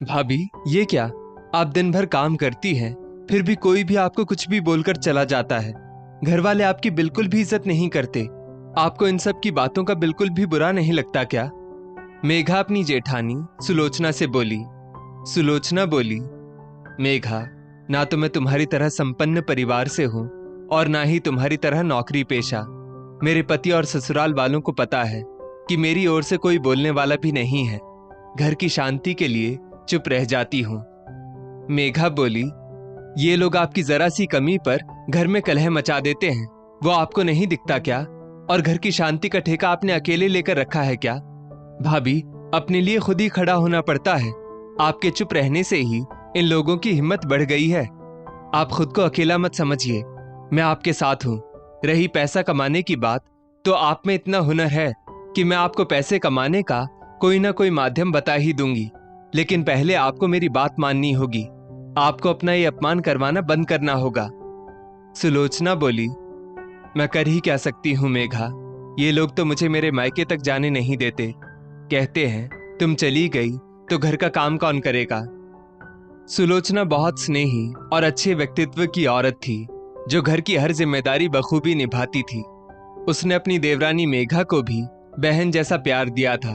भाभी, ये क्या? आप दिन भर काम करती हैं, फिर भी कोई भी आपको कुछ भी बोलकर चला जाता है। घर वाले आपकी बिल्कुल भी इज्जत नहीं करते। आपको इन सब की बातों का बिल्कुल भी बुरा नहीं लगता क्या? मेघा अपनी जेठानी सुलोचना से बोली। सुलोचना बोली, मेघा, ना तो मैं तुम्हारी तरह संपन्न परिवार से हूं और ना ही तुम्हारी तरह नौकरी पेशा। मेरे पति और ससुराल वालों को पता है कि मेरी ओर से कोई बोलने वाला भी नहीं है। घर की शांति के लिए चुप रह जाती हूं। मेघा बोली, ये लोग आपकी जरा सी कमी पर घर में कलह मचा देते हैं, वो आपको नहीं दिखता क्या? और घर की शांति का ठेका आपने अकेले लेकर रखा है क्या? भाभी, अपने लिए खुद ही खड़ा होना पड़ता है। आपके चुप रहने से ही इन लोगों की हिम्मत बढ़ गई है। आप खुद को अकेला मत समझिए, मैं आपके साथ हूं। रही पैसा कमाने की बात, तो आप में इतना हुनर है कि मैं आपको पैसे कमाने का कोई ना कोई माध्यम बता ही दूंगी। लेकिन पहले आपको मेरी बात माननी होगी। आपको अपना ये अपमान करवाना बंद करना होगा। सुलोचना बोली, मैं कर ही क्या सकती हूं मेघा, ये लोग तो मुझे मेरे मायके तक जाने नहीं देते। कहते हैं तुम चली गई तो घर का काम कौन करेगा। सुलोचना बहुत स्नेही और अच्छे व्यक्तित्व की औरत थी, जो घर की हर जिम्मेदारी बखूबी निभाती थी। उसने अपनी देवरानी मेघा को भी बहन जैसा प्यार दिया था,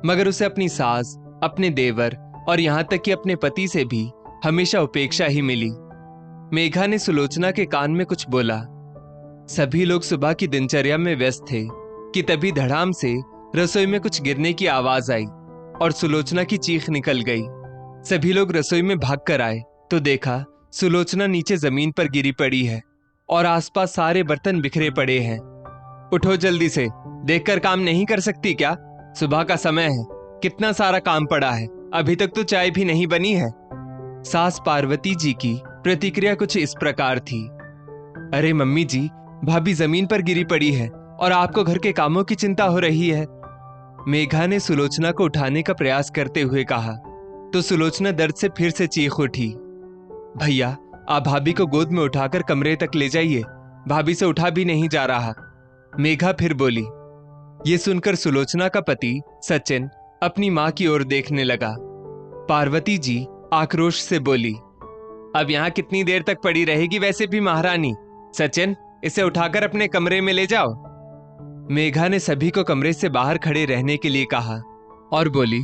मगर उसे अपनी सास, अपने देवर और यहां तक कि अपने पति से भी हमेशा उपेक्षा ही मिली। मेघा ने सुलोचना के कान में कुछ बोला। सभी लोग सुबह की दिनचर्या में व्यस्त थे कि तभी धड़ाम से रसोई में कुछ गिरने की आवाज आई और सुलोचना की चीख निकल गई। सभी लोग रसोई में भागकर आए तो देखा सुलोचना नीचे जमीन पर गिरी पड़ी है और आसपास सारे बर्तन बिखरे पड़े हैं। उठो जल्दी से, देखकर काम नहीं कर सकती क्या? सुबह का समय है, कितना सारा काम पड़ा है, अभी तक तो चाय भी नहीं बनी है। सास पार्वती जी की प्रतिक्रिया कुछ इस प्रकार थी। अरे मम्मी जी, भाभी जमीन पर गिरी पड़ी है और आपको घर के कामों की चिंता हो रही है। मेघा ने सुलोचना को उठाने का प्रयास करते हुए कहा तो सुलोचना दर्द से फिर से चीख उठी। भैया, आप भाभी को गोद में उठाकर कमरे तक ले जाइए, भाभी से उठा भी नहीं जा रहा। मेघा फिर बोली। ये सुनकर सुलोचना का पति सचिन अपनी मां की ओर देखने लगा। पार्वती जी आक्रोश से बोली, अब यहां कितनी देर तक पड़ी रहेगी वैसे भी महारानी? सचिन, इसे उठाकर अपने कमरे में ले जाओ। मेघा ने सभी को कमरे से बाहर खड़े रहने के लिए कहा और बोली,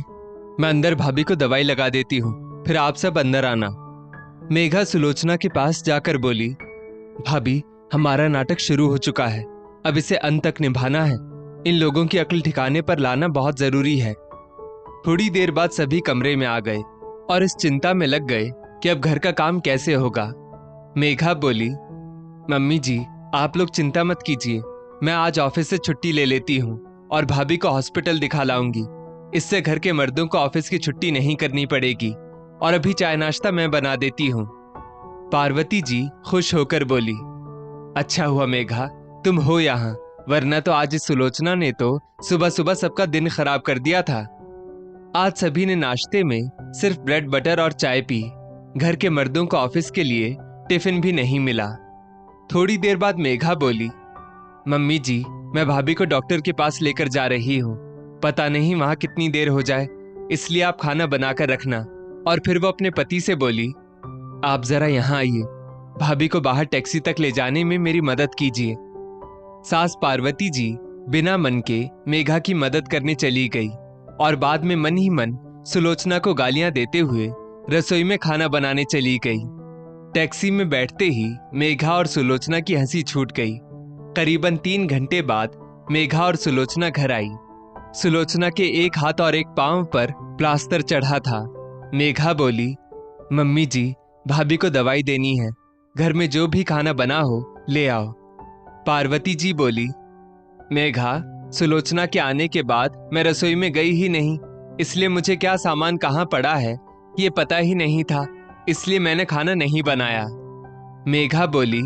मैं अंदर भाभी को दवाई लगा देती हूं, फिर आप सब अंदर आना। मेघा सुलोचना के पास जाकर बोली, भाभी, हमारा नाटक शुरू हो चुका है, अब इसे अंत तक निभाना है। इन लोगों की अक्ल ठिकाने पर लाना बहुत जरूरी है। थोड़ी देर बाद सभी कमरे में आ गए और इस चिंता में लग गए कि अब घर का काम कैसे होगा। मेघा बोली, मम्मी जी, आप लोग चिंता मत कीजिए, मैं आज ऑफिस से छुट्टी ले लेती हूँ और भाभी को हॉस्पिटल दिखा लाऊंगी। इससे घर के मर्दों को ऑफिस की छुट्टी नहीं करनी पड़ेगी और अभी चाय नाश्ता मैं बना देती हूँ। पार्वती जी खुश होकर बोली, अच्छा हुआ मेघा तुम हो यहाँ, वरना तो आज इस सुलोचना ने तो सुबह सुबह सबका दिन खराब कर दिया था। आज सभी ने नाश्ते में सिर्फ ब्रेड बटर और चाय पी। घर के मर्दों को ऑफिस के लिए टिफिन भी नहीं मिला। थोड़ी देर बाद मेघा बोली, मम्मी जी, मैं भाभी को डॉक्टर के पास लेकर जा रही हूँ, पता नहीं वहां कितनी देर हो जाए, इसलिए आप खाना बनाकर रखना। और फिर वो अपने पति से बोली, आप जरा यहाँ आइए, भाभी को बाहर टैक्सी तक ले जाने में मेरी मदद कीजिए। सास पार्वती जी बिना मन के मेघा की मदद करने चली गई और बाद में मन ही मन सुलोचना को गालियां देते हुए रसोई में खाना बनाने चली गई। टैक्सी में बैठते ही मेघा और सुलोचना की हंसी छूट गई। करीबन 3 घंटे बाद मेघा और सुलोचना घर आई। सुलोचना के एक हाथ और एक पांव पर प्लास्टर चढ़ा था। मेघा बोली, मम्मी जी, भाभी को दवाई देनी है, घर में जो भी खाना बना हो ले आओ। पार्वती जी बोली, मेघा, सुलोचना के आने के बाद मैं रसोई में गई ही नहीं, इसलिए मुझे क्या सामान कहाँ पड़ा है ये पता ही नहीं था, इसलिए मैंने खाना नहीं बनाया। मेघा बोली,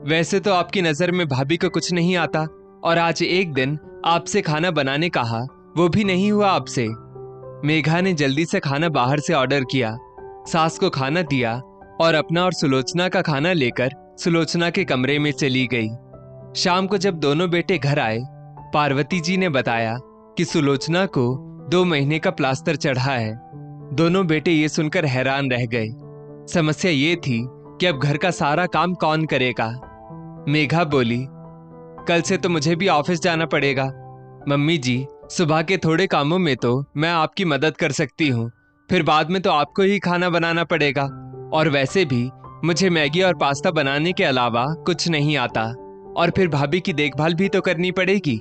वैसे तो आपकी नजर में भाभी को कुछ नहीं आता और आज एक दिन आपसे खाना बनाने कहा, वो भी नहीं हुआ आपसे। मेघा ने जल्दी से खाना बाहर से ऑर्डर किया, सास को खाना दिया और अपना और सुलोचना का खाना लेकर सुलोचना के कमरे में चली गई। शाम को जब दोनों बेटे घर आए, पार्वती जी ने बताया कि सुलोचना को 2 महीने का प्लास्टर चढ़ा है। दोनों बेटे ये सुनकर हैरान रह गए। समस्या ये थी कि अब घर का सारा काम कौन करेगा। मेघा बोली, कल से तो मुझे भी ऑफिस जाना पड़ेगा। मम्मी जी, सुबह के थोड़े कामों में तो मैं आपकी मदद कर सकती हूँ, फिर बाद में तो आपको ही खाना बनाना पड़ेगा। और वैसे भी मुझे मैगी और पास्ता बनाने के अलावा कुछ नहीं आता, और फिर भाभी की देखभाल भी तो करनी पड़ेगी।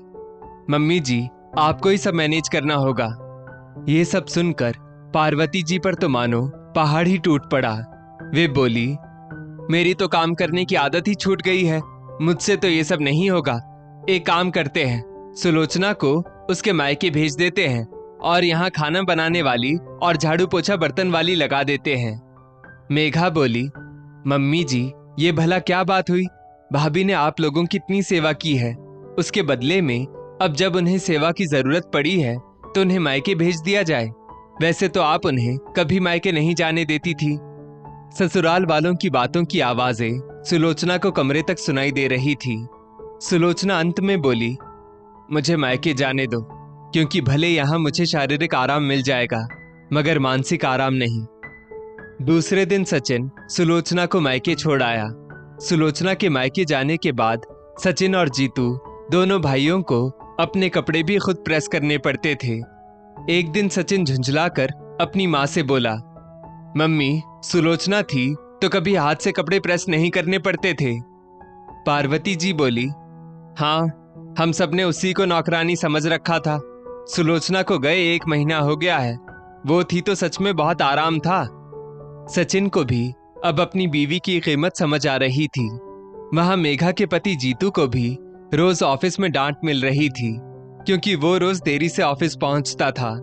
मम्मी जी, आपको ही सब मैनेज करना होगा। ये सब सुनकर पार्वती जी पर तो मानो पहाड़ ही टूट पड़ा। वे बोली, मेरी तो काम करने की आदत ही छूट गई है, मुझसे तो ये सब नहीं होगा। एक काम करते हैं, सुलोचना को उसके मायके भेज देते हैं और यहाँ खाना बनाने वाली और झाड़ू पोछा बर्तन वाली लगा देते हैं। मेघा बोली, मम्मी जी, ये भला क्या बात हुई? भाभी ने आप लोगों की इतनी सेवा की है, उसके बदले में अब जब उन्हें सेवा की जरूरत पड़ी है तो उन्हें मायके भेज दिया जाए। वैसे तो आप उन्हें कभी मायके नहीं जाने देती थी। ससुराल वालों की बातों की आवाजें सुलोचना को कमरे तक सुनाई दे रही थी। सुलोचना अंत में बोली, मुझे मायके जाने दो, क्योंकि भले यहां मुझे शारीरिक आराम मिल जाएगा मगर मानसिक आराम नहीं। दूसरे दिन सचिन सुलोचना को मायके छोड़ आया। सुलोचना के मायके जाने के बाद सचिन और जीतू दोनों भाइयों को अपने कपड़े भी खुद प्रेस करने पड़ते थे। एक दिन सचिन झुंझलाकर अपनी माँ से बोला, मम्मी, सुलोचना थी तो कभी हाथ से कपड़े प्रेस नहीं करने पड़ते थे। पार्वती जी बोली, हाँ, हम सब ने उसी को नौकरानी समझ रखा था। सुलोचना को गए 1 महीना हो गया है, वो थी तो सच में बहुत आराम था। सचिन को भी अब अपनी बीवी की कीमत समझ आ रही थी। वहां मेघा के पति जीतू को भी रोज ऑफिस में डांट मिल रही थी, क्योंकि वो रोज देरी से ऑफिस पहुंचता था।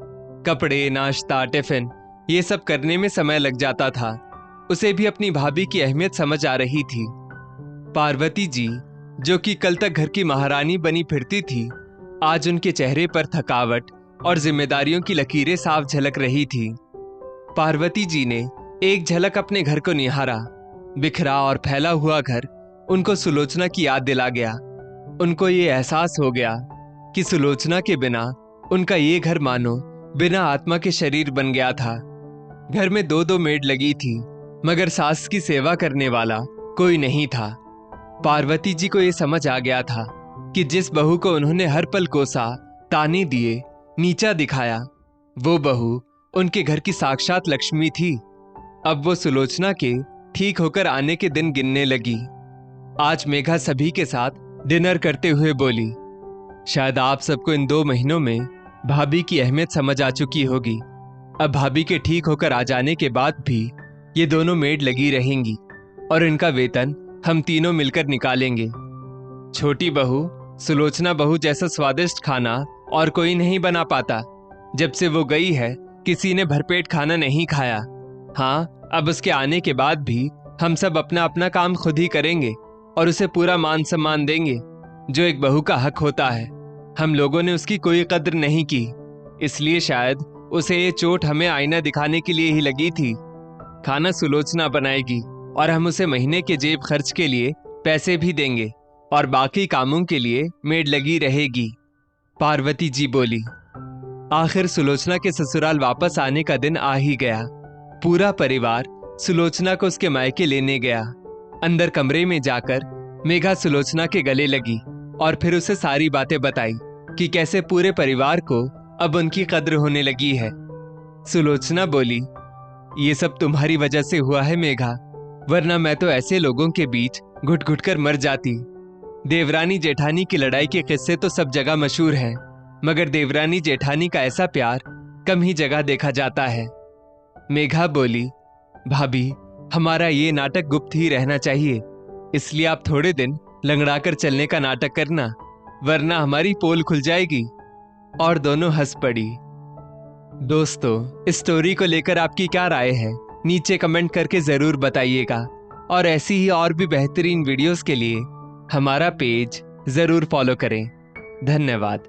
कपड़े, नाश्ता, टिफिन ये सब करने में समय लग जाता था। उसे भी अपनी भाभी की अहमियत समझ आ रही थी। पार्वती जी, जो कि कल तक घर की महारानी बनी फिरती थी, आज उनके चेहरे पर थकावट और जिम्मेदारियों की लकीरें साफ झलक रही थी। पार्वती जी ने एक झलक अपने घर को निहारा। बिखरा और फैला हुआ घर उनको सुलोचना की याद दिला गया। उनको ये एहसास हो गया कि सुलोचना के बिना उनका ये घर मानो बिना आत्मा के शरीर बन गया था। घर में 2-2 मेड लगी थी, मगर सास की सेवा करने वाला कोई नहीं था। पार्वती जी को ये समझ आ गया था कि जिस बहू को उन्होंने हर पल कोसा, ताने दिए, नीचा दिखाया, वो बहू उनके घर की साक्षात लक्ष्मी थी। अब वो सुलोचना के ठीक होकर आने के दिन गिनने लगी। आज मेघा सभी के साथ डिनर करते हुए बोली, शायद आप सबको इन 2 महीनों में भाभी की अहमियत समझ आ चुकी होगी। अब भाभी के ठीक होकर आ जाने के बाद भी ये दोनों मेड लगी रहेंगी और इनका वेतन हम तीनों मिलकर निकालेंगे। छोटी बहू, सुलोचना बहू जैसा स्वादिष्ट खाना और कोई नहीं बना पाता। जब से वो गई है किसी ने भरपेट खाना नहीं खाया। हाँ, अब उसके आने के बाद भी हम सब अपना अपना काम खुद ही करेंगे और उसे पूरा मान सम्मान देंगे जो एक बहू का हक होता है। हम लोगों ने उसकी कोई कद्र नहीं की, इसलिए शायद उसे ये चोट हमें आईना दिखाने के लिए ही लगी थी। खाना सुलोचना बनाएगी और हम उसे महीने के जेब खर्च के लिए पैसे भी देंगे और बाकी कामों के लिए मेड लगी रहेगी। पार्वती जी बोली। आखिर सुलोचना के ससुराल वापस आने का दिन आ ही गया। पूरा परिवार सुलोचना को उसके मायके लेने गया। अंदर कमरे में जाकर मेघा सुलोचना के गले लगी और फिर उसे सारी बातें बताई कि कैसे पूरे परिवार को अब उनकी कद्र होने लगी है। सुलोचना बोली, ये सब तुम्हारी वजह से हुआ है मेघा, वरना मैं तो ऐसे लोगों के बीच घुट घुट कर मर जाती। देवरानी जेठानी की लड़ाई के किस्से तो सब जगह मशहूर हैं, मगर देवरानी जेठानी का ऐसा प्यार कम ही जगह देखा जाता है। मेघा बोली, भाभी, हमारा ये नाटक गुप्त ही रहना चाहिए, इसलिए आप थोड़े दिन लंगड़ाकर चलने का नाटक करना, वरना हमारी पोल खुल जाएगी। और दोनों हंस पड़ी। दोस्तों, इस स्टोरी को लेकर आपकी क्या राय है, नीचे कमेंट करके जरूर बताइएगा। और ऐसी ही और भी बेहतरीन वीडियोस के लिए हमारा पेज जरूर फॉलो करें। धन्यवाद।